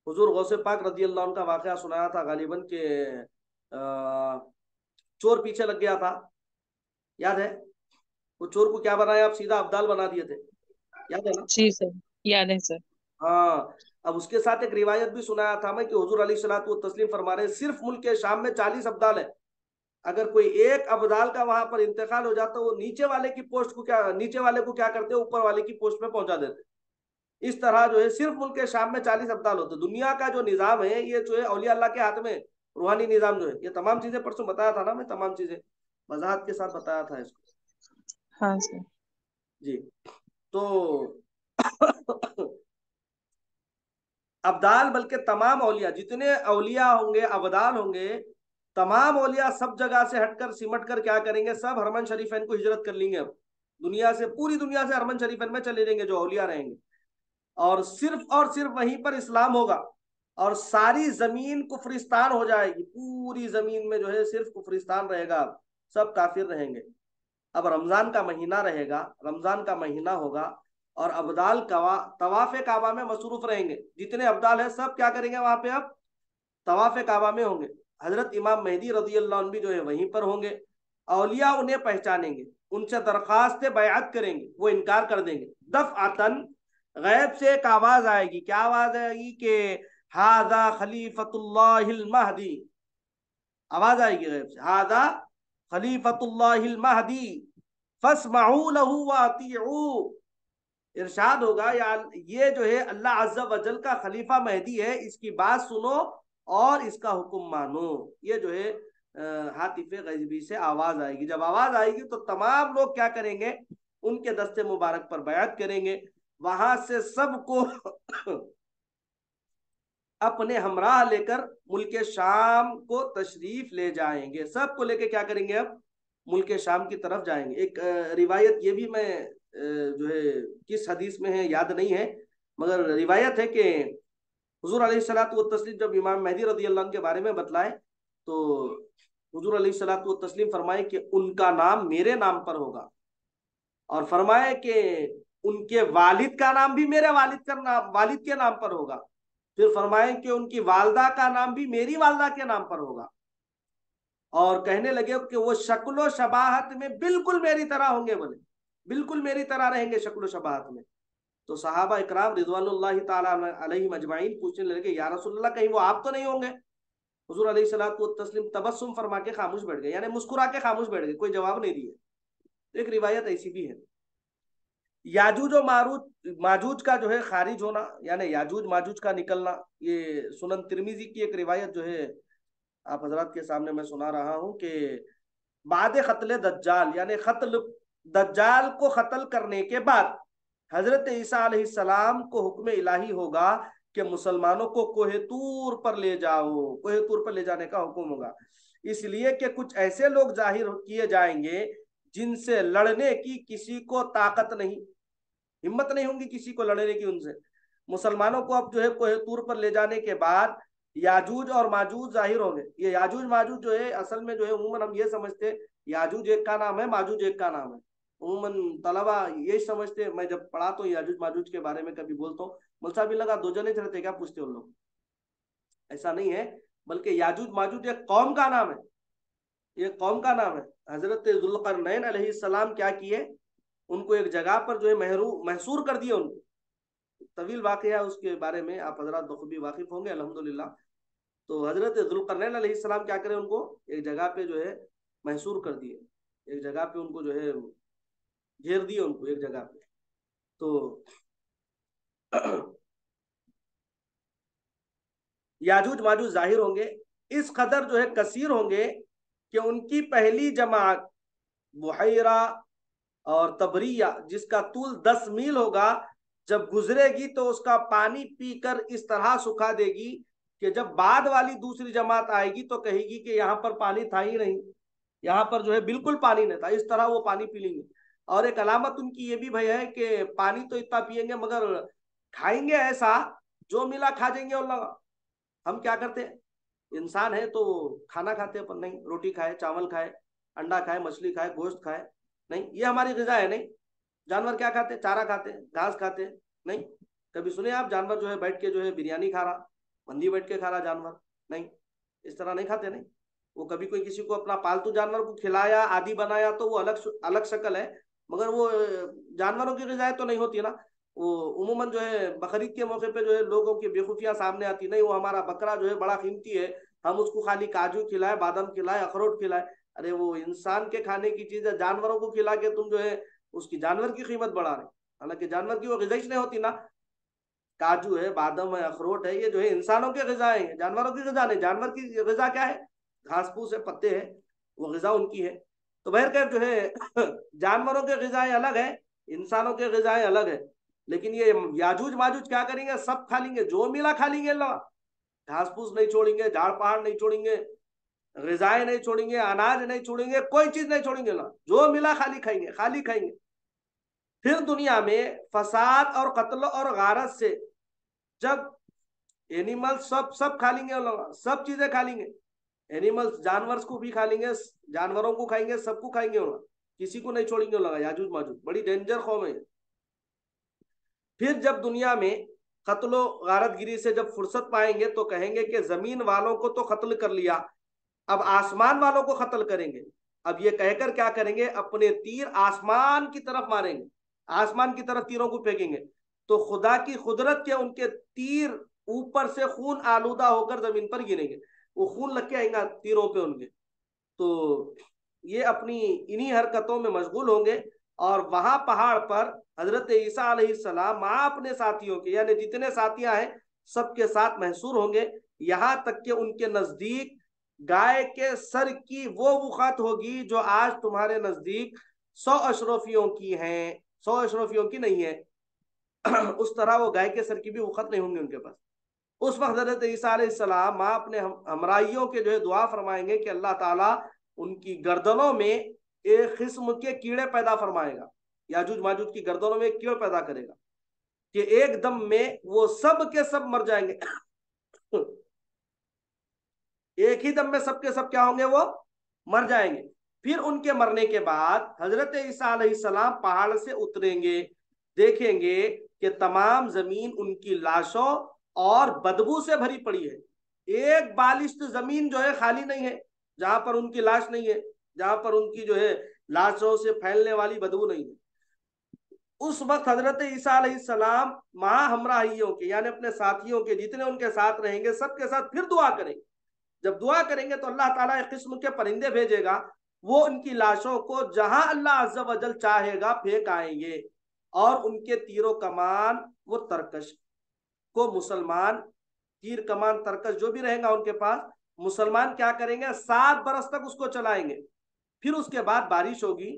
A: हुजूर गौसे पाक रजी अल्लाह अन्हु का वाकया सुनाया था गालिबन के। चोर पीछे लग गया था, याद है? वो चोर को क्या बनाया, आप सीधा अब्दाल बना दिए थे, याद है ना?
B: जी सर, याद है सर।
A: हाँ। अब उसके साथ एक रिवायत भी सुनाया था मैं कि हुजूर अलैहिस्सलातु व तस्लीम फरमा रहे हैं सिर्फ मुल्क के शाम में 40 अब्दाल है। अगर कोई एक अब्दाल का वहां पर इंतकाल हो जाता, वो नीचे वाले की पोस्ट को क्या, नीचे वाले को क्या करते, ऊपर वाले की पोस्ट में पहुंचा देते। इस तरह जो है सिर्फ मुल्क के शाम में 40 अब्दाल होते। दुनिया का जो निजाम है ये जो है औलिया अल्लाह के हाथ में, रूहानी निजाम जो है, ये तमाम चीजें परसों बताया था ना मैं, तमाम चीजें वजाहत के साथ बताया था इसको।
B: हाँ सर।
A: जी। तो अब्दाल बल्कि तमाम औलिया, जितने औलिया होंगे अब्दाल होंगे, तमाम औलिया सब जगह से हटकर सिमट कर क्या करेंगे, सब हरमन शरीफैन को हिजरत कर लेंगे। अब दुनिया से, पूरी दुनिया से हरमन शरीफैन में चले जाएंगे जो औलिया रहेंगे, और सिर्फ वहीं पर इस्लाम होगा। और सारी जमीन कुफरिस्तान हो जाएगी, पूरी जमीन में जो है सिर्फ कुफरिस्तान रहेगा, सब काफिर रहेंगे। अब रमजान का महीना रहेगा, रमजान का महीना होगा, और अब्दाल तवाफ काबा में मसरूफ रहेंगे। जितने अब्दाल है सब क्या करेंगे वहां पे, अब तवाफ काबा में होंगे। हजरत इमाम मेहदी रजी अल्लाह अन्हु भी जो है वहीं पर होंगे। औलिया उन्हें पहचानेंगे, उनसे दरखास्त बैअत करेंगे, वो इनकार कर देंगे। दफ आतन गैब से एक आवाज आएगी, क्या आवाज आएगी कि हादा खलीफतुल्लाहिल महदी। आवाज आएगी गैब से, हादा खलीफतुल्लाहिल महदी फस्मऊ लहू व अतीऊ। इरशाद होगा, या ये जो है अल्लाह अज़्ज़ा वजल का खलीफा मेहदी है, इसकी बात सुनो और इसका हुक्म मानो। ये जो है हातिफे गैबी से आवाज आएगी। जब आवाज आएगी तो तमाम लोग क्या करेंगे, उनके दस्ते मुबारक पर बयात करेंगे। वहां से सबको अपने हमराह लेकर मुल्क शाम को तशरीफ ले जाएंगे। सबको लेके क्या करेंगे, अब मुल्क शाम की तरफ जाएंगे। एक रिवायत ये भी मैं जो है किस हदीस में है याद नहीं है, मगर रिवायत है कि हुजूर अलैहिस्सलातु व तस्लीम जब इमाम मेहदी रजी अल्लाह के बारे में बतलाए तो हुजूर अलैहिस्सलातु व तस्लीम फरमाए कि उनका नाम मेरे नाम पर होगा, और फरमाए कि उनके वालिद का नाम भी मेरे वालिद के नाम पर होगा। फिर फरमाए कि उनकी वालदा का नाम भी मेरी वालदा के नाम पर होगा। और कहने लगे कि वो शक्लो शबाहत में बिल्कुल मेरी तरह होंगे, बोले बिल्कुल मेरी तरह रहेंगे शक्लो शबाहत में। तो सहाबा इकराम रिजवानुल्लाहि ताला अलैहिम अजमाइन पूछने लगे, या रसूलल्लाह कहीं वो आप तो नहीं होंगे? हुजूर अलैहिस्सलातु वस्सलाम तबस्सुम फरमा के खामोश बैठ गए, यानी मुस्कुरा के खामोश बैठ गए, कोई जवाब नहीं दिए। तो एक रिवायत ऐसी भी है। याजूज और मारूज माजूज का जो है खारिज होना, यानी याजूज माजूज का निकलना, ये सुनन तिरमिजी की एक रिवायत जो है आप हजरात के सामने मैं सुना रहा हूँ कि बाद कत्ल दज्जाल, यानी कत्ल दज्जाल को कत्ल करने के बाद हजरत ईसा अलैहिस्सलाम को हुक्म इलाही होगा कि मुसलमानों को कोहे तूर पर ले जाओ, कोहे तूर पर ले जाने का हुक्म होगा। इसलिए कि कुछ ऐसे लोग जाहिर किए जाएंगे जिनसे लड़ने की किसी को ताकत नहीं, हिम्मत नहीं होगी किसी को लड़ने की उनसे। मुसलमानों को अब जो है कोहे तूर पर ले जाने के बाद याजूज और माजूज जाहिर होंगे। ये याजूज माजूज जो है असल में जो है उमूमन हम ये समझते हैं याजूज एक का नाम है, माजूज एक का नाम है। उमूमन तलबा यही समझते, मैं जब पढ़ा तो याजूज माजूज के बारे में कभी बोलता हूँ, मुल्सा भी लगा दो जने रहते क्या, पूछते उन लोग। ऐसा नहीं है, बल्कि याजूज माजूज एक कौम का नाम है, ये कौम का नाम है। हजरत जुल्करनैन अलैहिस्सलाम क्या किए, उनको एक जगह पर जो है महसूर कर दिए उनको। तवील वाकया उसके बारे में आप हजरत बखूबी वाकिफ होंगे अल्हम्दुलिल्लाह। तो हजरत जुल्करनैन अलैहिस्सलाम क्या करें, उनको एक जगह पे जो है महसूर कर दिए, एक जगह पे उनको जो है घेर दिए उनको एक जगह पे। तो याजूज माजूज जाहिर होंगे, इस कदर जो है कसीर होंगे कि उनकी पहली जमात बुहैरा और तबरिया, जिसका तूल 10 मील होगा, जब गुजरेगी तो उसका पानी पीकर इस तरह सुखा देगी कि जब बाद वाली दूसरी जमात आएगी तो कहेगी कि यहाँ पर पानी था ही नहीं, यहाँ पर जो है बिल्कुल पानी नहीं था। इस तरह वो पानी पी लेंगे। और एक अलामत उनकी ये भी भय है कि पानी तो इतना पियेंगे मगर खाएंगे ऐसा, जो मिला खा जाएंगे। और लगा हम क्या करते हैं, इंसान है तो खाना खाते हैं, पर नहीं, रोटी खाए, चावल खाए, अंडा खाए, मछली खाए, गोश्त खाए, नहीं, ये हमारी ग़िज़ा है। नहीं, जानवर क्या खाते हैं, चारा खाते हैं, घास खाते हैं। नहीं, कभी सुने आप जानवर जो है बैठ के जो है बिरयानी खा रहा, मंदी बैठ के खा रहा जानवर? नहीं, इस तरह नहीं खाते। नहीं, वो कभी कोई किसी को अपना पालतू जानवर को खिलाया, आदि बनाया, तो वो अलग अलग शक्ल है, मगर वो जानवरों की ग़िज़ाएं तो नहीं होती ना। वो उमूमन जो है बकरीद के मौके पे जो है लोगों की बेखुफियां सामने आती, नहीं वो हमारा बकरा जो है बड़ा कीमती है, हम उसको खाली काजू खिलाए, बादाम खिलाए, अखरोट खिलाए। अरे वो इंसान के खाने की चीज है, जानवरों को खिला के तुम जो है उसकी जानवर की कीमत बढ़ा रहे। हालांकि जानवर की वो ग़िज़ा नहीं होती ना, काजू है, बादाम है, अखरोट है, ये जो है इंसानों के ग़िज़ाएं हैं, जानवरों की ग़िज़ा नहीं। जानवर की ग़िज़ा क्या है, घास फूस है, पत्ते है, वो ग़िज़ा उनकी है। तो बहरकैफ जो है जानवरों के ग़िज़ाएं अलग है, इंसानों के ग़िज़ाएं अलग है। लेकिन ये याजूज माजूज क्या करेंगे, सब खा लेंगे, जो मिला खा लेंगे। अल्लाह, घास फूस नहीं छोड़ेंगे, झाड़ पहाड़ नहीं छोड़ेंगे, ग़िज़ाएं नहीं छोड़ेंगे, अनाज नहीं छोड़ेंगे, कोई चीज नहीं छोड़ेंगे। अल्लाह, जो मिला खाली खाएंगे, खाली खाएंगे। फिर दुनिया में फसाद और कत्ल और गारत से जब एनिमल सब सब खा लेंगे, सब चीजें खा लेंगे, एनिमल्स जानवर को भी खा लेंगे, जानवरों को खाएंगे, सबको खाएंगे, किसी को नहीं छोड़ेंगे। लगा याजूज माजूज बड़ी डेंजर कौम है। फिर जब दुनिया में कत्लो गारतगिरी से जब फुर्सत पाएंगे तो कहेंगे कि जमीन वालों को तो कत्ल कर लिया, अब आसमान वालों को कत्ल करेंगे। अब ये कहकर क्या करेंगे, अपने तीर आसमान की तरफ मारेंगे, आसमान की तरफ तीरों को फेंकेंगे, तो खुदा की कुदरत के उनके तीर ऊपर से खून आलूदा होकर जमीन पर गिरेंगे, वो खून लग के आएगा तीरों पे उनके। तो ये अपनी इन्हीं हरकतों में मशगूल होंगे। और वहां पहाड़ पर हजरत ईसा अलैहिस्सलाम माँ अपने साथियों के, यानी जितने साथियां हैं सबके साथ महसूर होंगे। यहां तक कि उनके नजदीक गाय के सर की वो वुक़ात होगी जो आज तुम्हारे नजदीक 100 अशरफियों की है, 100 अशरफियों की नहीं है। उस तरह वो गाय के सर की भी वुक़ात नहीं होंगी उनके पास। उस वक्त हजरत ईसा अलैहिस्सलाम माँ अपने हमराइयों के जो है दुआ फरमाएंगे कि अल्लाह ताला उनकी गर्दनों में एक किस्म के कीड़े पैदा फरमाएगा, याजूज माजूज की गर्दनों में एक कीड़ा पैदा करेगा कि एक दम में वो सब के सब मर जाएंगे। एक ही दम में सबके सब क्या होंगे, वो मर जाएंगे। फिर उनके मरने के बाद हजरत ईसा अलैहिस्सलाम पहाड़ से उतरेंगे, देखेंगे कि तमाम जमीन उनकी लाशों और बदबू से भरी पड़ी है। एक बालिश्त जमीन जो है खाली नहीं है जहां पर उनकी लाश नहीं है, जहां पर उनकी जो है लाशों से फैलने वाली बदबू नहीं है। उस वक्त हजरत ईसा अलैहिस्सलाम महा हमराहियों के, यानी अपने साथियों के, जितने उनके साथ रहेंगे सबके साथ फिर दुआ करेंगे। जब दुआ करेंगे तो अल्लाह ताला एक किस्म के परिंदे भेजेगा, वो उनकी लाशों को जहां अल्लाह अज़्ज़ा वजल चाहेगा फेंक आएंगे। और उनके तीरों कमान, वो तरकश को मुसलमान, तीर कमान तरकश जो भी रहेगा उनके पास, मुसलमान क्या करेंगे, 7 बरस तक उसको चलाएंगे। फिर उसके बाद बारिश होगी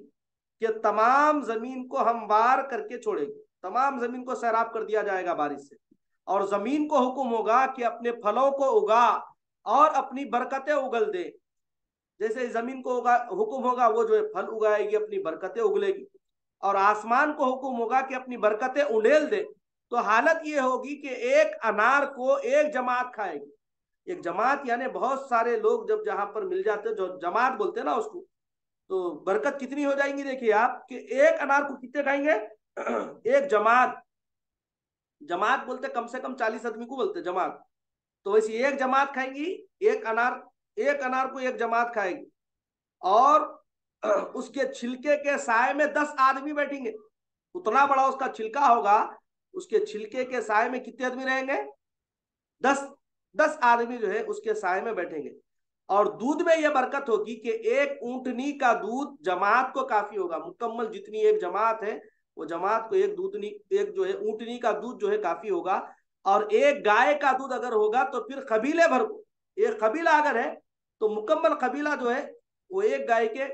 A: कि तमाम जमीन को हमवार करके छोड़ेगी, तमाम जमीन को सैराब कर दिया जाएगा बारिश से। और जमीन को हुक्म होगा कि अपने फलों को उगा और अपनी बरकतें उगल दे। जैसे जमीन को हुक्म होगा वो जो है फल उगाएगी, अपनी बरकतें उगलेगी। और आसमान को हुक्म होगा कि अपनी बरकतें उंडेल दे। तो हालत ये होगी कि एक अनार को एक जमात खाएगी। एक जमात यानी बहुत सारे लोग जब जहां पर मिल जाते हैं, जो जमात बोलते हैं ना उसको, तो बरकत कितनी हो जाएंगी देखिए आप कि एक अनार को कितने खाएंगे, एक जमात, जमात बोलते कम से कम 40 आदमी को बोलते जमात। तो वैसे एक जमात खाएंगी, एक अनार, एक अनार को एक जमात खाएगी। और उसके छिलके के साए में 10 आदमी बैठेंगे। उतना बड़ा उसका छिलका होगा, उसके छिलके के साए में कितने आदमी रहेंगे? 10। 10 आदमी जो है उसके साए में बैठेंगे। और दूध में यह बरकत होगी कि एक ऊंटनी का दूध जमात को काफी होगा। मुकम्मल जितनी एक जमात है, वो जमात को एक जो है ऊंटनी का दूध जो है काफी होगा। और एक गाय का दूध अगर होगा तो फिर कबीले भर को, एक कबीला अगर है तो मुकम्मल कबीला जो है वो एक गाय के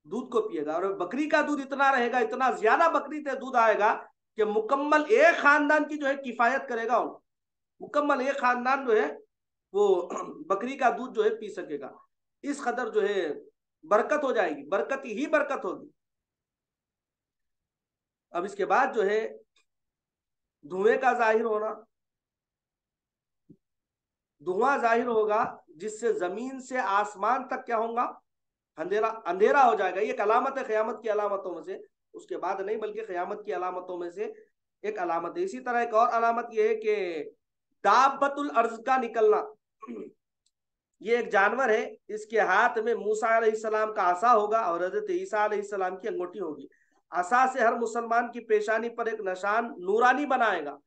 A: दूध को पिएगा। और बकरी का दूध इतना रहेगा, इतना ज्यादा बकरी से दूध आएगा कि मुकम्मल एक खानदान की जो है किफायत करेगा। मुकम्मल एक खानदान जो है वो बकरी का दूध जो है पी सकेगा। इस कदर जो है बरकत हो जाएगी, बरकत ही बरकत होगी। अब इसके बाद जो है धुएं का जाहिर होना, धुआं जाहिर होगा जिससे जमीन से आसमान तक क्या होगा? अंधेरा अंधेरा हो जाएगा। ये एक अलामत है क़यामत की अलामतों में से, उसके बाद नहीं बल्कि क़यामत की अलामतों में से एक अलामत है। इसी तरह एक और अलामत ये है कि दाबतुल अर्ज का निकलना। ये एक जानवर है, इसके हाथ में मूसा अलैहिस्सलाम का आसा होगा और हजरत ईसा अलैहिस्सलाम की अंगूठी होगी। आसा से हर मुसलमान की पेशानी पर एक निशान नूरानी बनाएगा,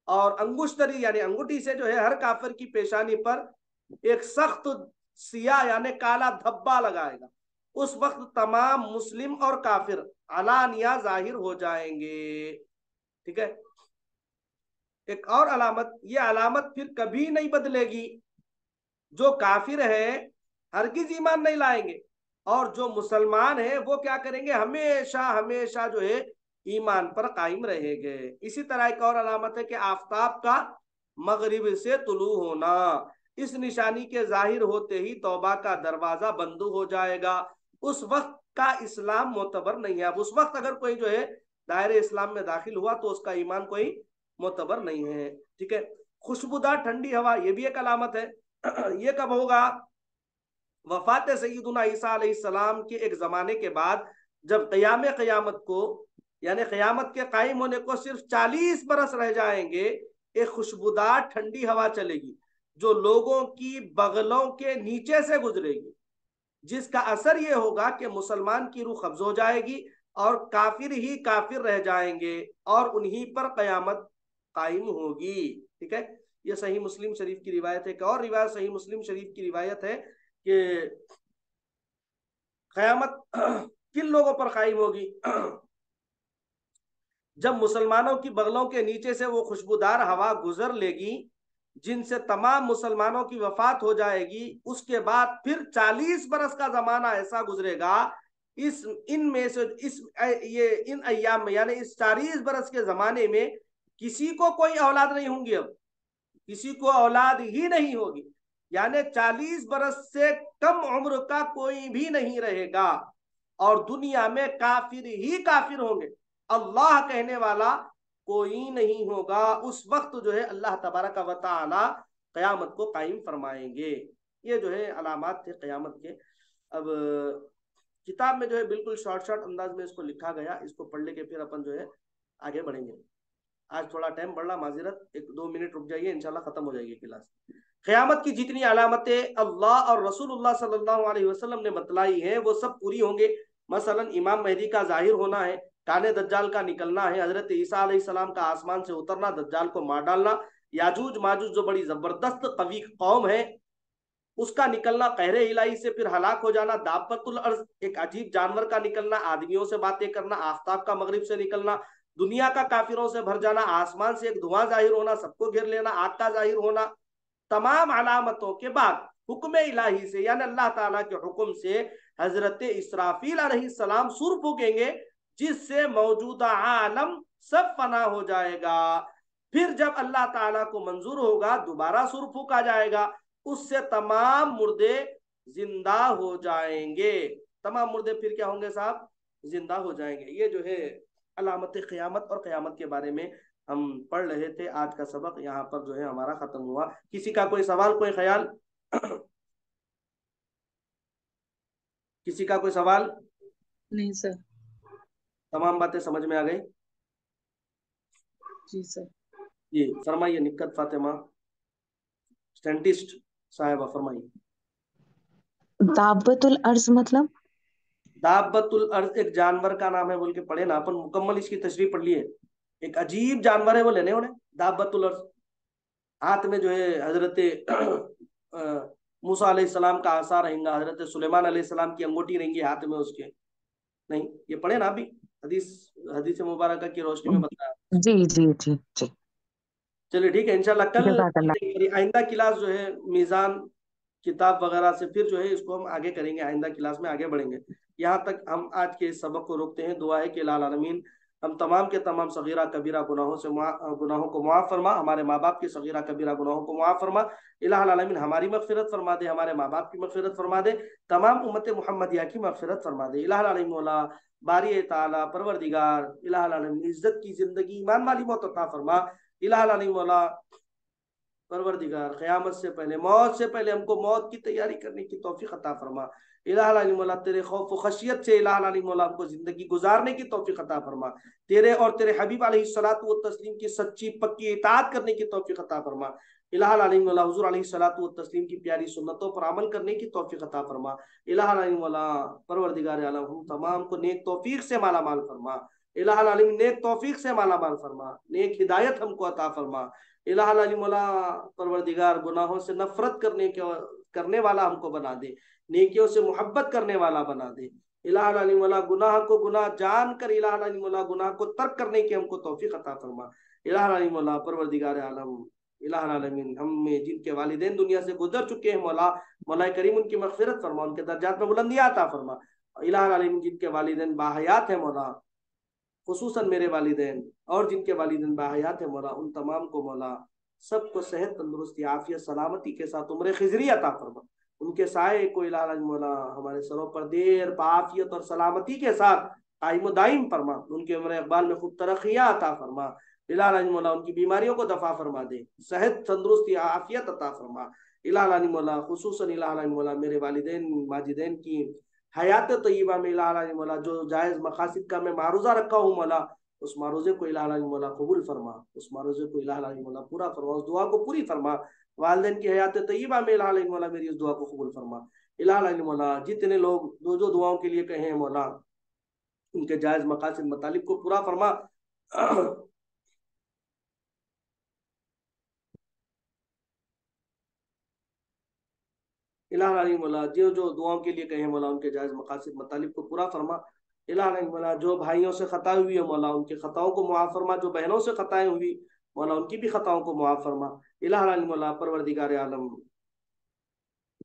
A: और अंगुश्तरी यानी अंगूठी से जो है हर काफिर की पेशानी पर एक सख्त सिया यानी काला धब्बा लगाएगा। उस वक्त तमाम मुस्लिम और काफिर अलानिया जाहिर हो जाएंगे। ठीक है। एक और अलामत, ये अलामत फिर कभी नहीं बदलेगी। जो काफिर है हरगिज ईमान नहीं लाएंगे, और जो मुसलमान है वो क्या करेंगे? हमेशा हमेशा जो है ईमान पर कायम रहेंगे। इसी तरह एक और अलामत है कि आफताब का मगरिब से तुलू होना। इस निशानी के जाहिर होते ही तौबा का दरवाजा बंद हो जाएगा। उस वक्त का इस्लाम मोतबर नहीं है। अब उस वक्त अगर कोई जो है दायरे इस्लाम में दाखिल हुआ तो उसका ईमान कोई मोतबर नहीं है। ठीक है। खुशबूदार ठंडी हवा, ये भी एक अलामत है। ये कब होगा? वफात सैयदुना ईसा अलैहिस्सलाम के एक जमाने के बाद, जब क़यामत को यानी क़यामत के कायम होने को सिर्फ 40 बरस रह जाएंगे, एक खुशबूदार ठंडी हवा चलेगी जो लोगों की बगलों के नीचे से गुजरेगी, जिसका असर यह होगा कि मुसलमान की रूह कब्ज हो जाएगी और काफिर ही काफिर रह जाएंगे और उन्हीं पर कयामत कायम होगी। ठीक है। यह सही मुस्लिम शरीफ की रिवायत है। एक और रिवायत सही मुस्लिम शरीफ की रिवायत है कि कयामत किन लोगों पर कायम होगी? जब मुसलमानों की बगलों के नीचे से वो खुशबूदार हवा गुजर लेगी जिनसे तमाम मुसलमानों की वफात हो जाएगी, उसके बाद फिर 40 बरस का जमाना ऐसा गुजरेगा इस इनमें से इस ये इन अय्याम में यानी इस 40 बरस के जमाने में किसी को कोई औलाद नहीं होंगी। अब किसी को औलाद ही नहीं होगी, यानी 40 बरस से कम उम्र का कोई भी नहीं रहेगा और दुनिया में काफिर ही काफिर होंगे। अल्लाह कहने वाला कोई नहीं होगा। उस वक्त जो है अल्लाह तबारक व तआला कयामत को कायम फरमाएंगे। ये जो है अलामात थे कयामत के। अब किताब में जो है बिल्कुल शॉर्ट शॉर्ट अंदाज में इसको लिखा गया, इसको पढ़ लेके फिर अपन जो है आगे बढ़ेंगे। आज थोड़ा टाइम बढ़ रहा, माजिरत, 1-2 मिनट रुक जाइए, इंशाल्लाह खत्म हो जाएगी क्लास। क़यामत की जितनी अलामतें अल्लाह और रसूलुल्लाह सल्लल्लाहु अलैहि वसल्लम ने बतलाई हैं वो सब पूरी होंगे। मसलन इमाम मेहदी का जाहिर होना है, काने दज्जाल का निकलना है, हजरत ईसा अलैहिस्सलाम का आसमान से उतरना, दज्जाल को मार डालना, याजूज माजूज जो बड़ी जबरदस्त कवी कौम है उसका निकलना, कहरे इलाही से फिर हलाक हो जाना, दाबतुल अर्ज एक अजीब जानवर का निकलना, आदमियों से बातें करना, आफताब का मगरिब से निकलना, दुनिया का काफिरों से भर जाना, आसमान से एक धुआं जाहिर होना, सबको घेर लेना, आग का जाहिर होना। तमाम अलामतों के बाद हुक्म इलाही से यानी अल्लाह ताला के हुक्म से हजरत इसराफील अलैहिस्सलाम सुर फूकेंगे जिससे मौजूदा आलम सब फना हो जाएगा। फिर जब अल्लाह ताला को मंजूर होगा दोबारा सुर फूका जाएगा, उससे तमाम मुर्दे जिंदा हो जाएंगे। तमाम मुर्दे फिर क्या होंगे साहब? जिंदा हो जाएंगे। ये जो है अलामत क़यामत और क़यामत के बारे में हम पढ़ रहे थे। आज का सबक यहाँ पर जो है हमारा खत्म हुआ। किसी का कोई सवाल, कोई ख्याल? किसी का कोई सवाल?
B: नहीं सर।
A: तमाम बातें समझ में आ गई?
B: जी सर।
A: जी फरमाइए निक्कत फातिमा, साइंटिस्ट साहिबा, फरमाइए।
B: दाबतुल अर्ज मतलब?
A: दाब्बतुल अर्ज एक जानवर का नाम है बोल के पढ़े ना अपन, मुकम्मल इसकी तशरीह पढ़ लिए। एक अजीब जानवर है वो, लेने उन्हें दाब्बतुल अर्ज। हाथ में जो है हजरत मूसा अलैहिस्सलाम का आसा रहेगा, हजरत सुलेमान अलैहिस्सलाम की अंगूठी रहेंगी हाथ में उसके। नहीं, ये पढ़े ना अभी, हदीस, हदीस मुबारक की रोशनी में बताया।
B: जी जी जी जी।
A: चलिए ठीक है, इंशाल्लाह कल
B: जज़ाकल्लाह।
A: आइंदा क्लास जो है मीज़ान किताब वगैरह से फिर जो है इसको हम आगे करेंगे, आइंदा क्लास में आगे बढ़ेंगे। यहाँ तक हम आज के इस सबक को रोकते हैं। दुआ है कि अल्लाह आलमीन हम तमाम के तमाम सगीरा कबीरा गुनाहों से गुनाहों को मुआफ़ फरमा, हमारे माँ बाप की सगीरा कबीरा गुनाहों को मुआफ़ फरमा। इलाह आलमीन हमारी मग़फ़िरत फरमा दे, हमारे माँ बाप की मग़फ़िरत फरमा दे, तमाम उम्मत मुहम्मदिया की मग़फ़िरत फरमा दे। इलाह आलमीन मौला बारी ताला परवरदिगार, इलाह आलमीन इज्जत की ज़िंदगी, ईमान वाली मौत अता फरमा। इलाह आलमीन मौला परवरदिगार क़यामत से पहले, मौत से पहले हमको मौत की तैयारी करने की तौफीक अता फरमा। इलाह अली मौला तेरे खौफ व खशियत से इलाह अली मौला हमको जिंदगी गुजारने की तौफीक अता फरमा। तेरे और तेरे हबीब अलैहिस्सलातु व तस्लीम की सच्ची पक्की इताअत करने की तौफीक अता फरमा। इलाह अली मौला हुज़ूर अलैहिस्सलातु व तस्लीम की प्यारी सुन्नतों पर अमल करने की तौफीक अता फरमा। इलाह अली मौला परवरदिगार आलम हम तमाम को नेक तौफीक से माला माल फरमा। इलाह अली नेक तौफीक से माला माल फरमा, नेक हिदायत हमको अता फरमा। इलाह अली मौला परवरदिगार गुनाहों से नफरत करने वाला हमको बना दे, नेकियों से मोहब्बत करने वाला बना दे। इलाह अली मौला गुनाह को गुनाह जान कर, इलाह अली मौला गुनाह को तर्क करने की हमको तौफीक अता फरमा। इलाह अली मौला परवरदिगार आलम, इलाह आलमीन हम में जिनके वालिदैन दुनिया से गुजर चुके हैं मौला, मौला करीम उनकी मगफिरत फरमा, उनके दर्जात में बुलंदियां अता फरमा। इलाह आलमीन जिनके वालिदैन बाहयात है मौला, खुसूसन मेरे वालिदैन और जिनके वालिदैन बाहयात है मौला, उन तमाम को मौला सबको सेहत तंदुरुस्ती आफियत सलामती के साथ उम्र खिजरी अता फरमा। उनके साय को इलाह मौला हमारे सरों पर देर बाफियत और सलामती के साथ कायम दायम फरमा। उनके उम्र इकबाल में खूब तरक्या अता फरमा। इलाह मौला उनकी बीमारियों को दफा फरमा दे, सेहत तंदुरुस्ती आफियत अता फरमा। इलाह मौला खुसूसन इलाह मौला मेरे वालिदैन माजिदैन की हयात तय्यबा में इलाहा मौला जो जायज़ मकासिद का मैं मारूजा रखा हूँ मौला, उस मारूजे को इलाहा मौला कबूल फरमा, उस मारूजे को इलाहा मौला पूरा फरमा, उस दुआ को पूरी फरमा। वालिदैन की हयात तय्यबा में इलाहा मौला मेरी उस दुआ को कबूल फरमा। इलाहा मौला जितने लोग जो जो दुआओं के लिए कहे हैं मौला, उनके जायज़ मकासिद मतालिब को पूरा फरमा। इलाह अली मौला जो जो दुआओं के लिए कहे मौला, उनके जायज़ मकासिद मतालिब को पूरा फरमा। इलाह अली मौला जो भाइयों से खता हुई है मौला, उनके खताओं को मुआफ़ फरमा। जो बहनों से खताएं हुई मौला, उनकी भी खताओं को मुआफ़ फरमा। इलाह अली मौला परवरदिगार आलम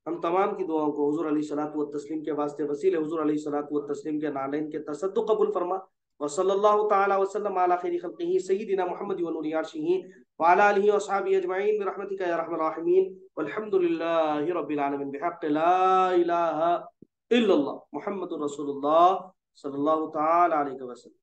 A: हम तमाम की दुआओं को हुजूर अलैहिस्सलातु व तस्लीम के वास्ते वसीले हुजूर अलैहिस्सलातु व तस्लीम के नालैन के तसद्दुक़ कबूल फरमा। व सल्लल्लाहु तआला व सल्लम अला खैरि खल्क़िही सय्यिदिना मुहम्मद व नूरि अर्शिही व अला आलिहि व अस्हाबिहि अजमईन बिरहमतिका या अरहमर राहिमीन वल्हम्दुलिल्लाहि रब्बिल आलमीन बिहक़्क़ि ला इलाहा इल्लल्लाह मुहम्मदुर रसूलुल्लाह सल्लल्लाहु तआला अलैहि वसल्लम।